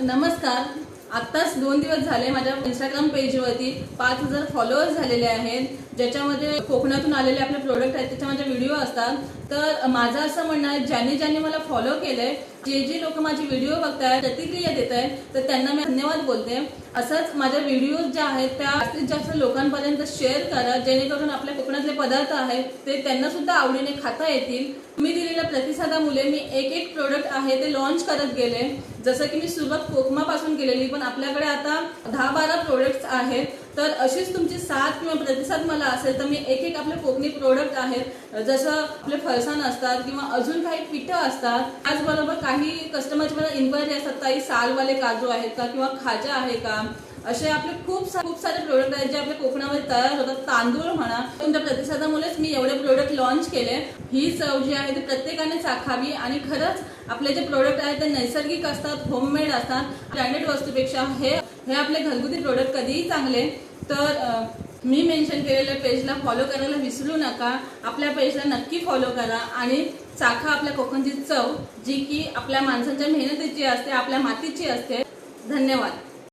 नमस्कार। आत्ताच 2 दिवस झाले माझ्या इंस्टाग्राम पेजवरती 5000 फॉलोअर्स झालेले आहेत, ज्याच्यामध्ये कोकणातून आलेले आपले प्रोडक्ट आहेत, त्याच्यामध्ये व्हिडिओ असतात। तर माझं असं म्हणणं आहे, ज्यांनी मला फॉलो केलंय, जे लोक माझे व्हिडिओ बघतायत, प्रतिक्रिया देत आहेत, तर त्यांना मी धन्यवाद बोलते। असंच माझ्या व्हिडिओज ज्या आहेत त्या जास्तीत जास्त लोकांपर्यंत शेअर करा, जेणेकरून आपल्या कोकणातले पदार्थ आहेत ते त्यांना सुद्धा आवडीने खाता येतील। तुम्ही दिलेल्या प्रतिसादामुळे मी एक प्रोडक्ट आहे ते लॉन्च करत गेले। जसं की मी सुरुवात कोकमापासून केलेली, पण आपल्याकडे आता 10-12 प्रोडक्ट्स आहेत। तर अशीच तुमची साथ किंवा प्रतिसाद मला असेल तर मी एक आपले कोकणी प्रोडक्ट आहेत, जसं आपले फरसाण असतात किंवा अजून काही पिठं असतात। त्याचबरोबर काही कस्टमरची मला इन्क्वायरी असतात, काही सालवाले काजू आहेत का किंवा खाजा आहे का, असे आपले खूप सारे प्रोडक्ट आहेत जे आपल्या कोकणामध्ये तयार होतात। तांदूळ म्हणा, तुमच्या प्रतिसादामुळेच मी एवढे प्रोडक्ट लॉन्च केले। ही चव जी आहे ती प्रत्येकाने चाखावी आणि खरंच आपले जे प्रोडक्ट आहेत ते नैसर्गिक असतात, होममेड असतात। ब्रँडेड वस्तूपेक्षा हे आपले घरगुती प्रोडक्ट कधीही चांगले। तर मी मेन्शन केलेल्या पेजला फॉलो करायला विसरू नका। आपल्या पेजला नक्की फॉलो करा आणि चाखा आपल्या कोकणची चव, जी की आपल्या माणसांच्या मेहनतीची असते, आपल्या मातीची असते। धन्यवाद।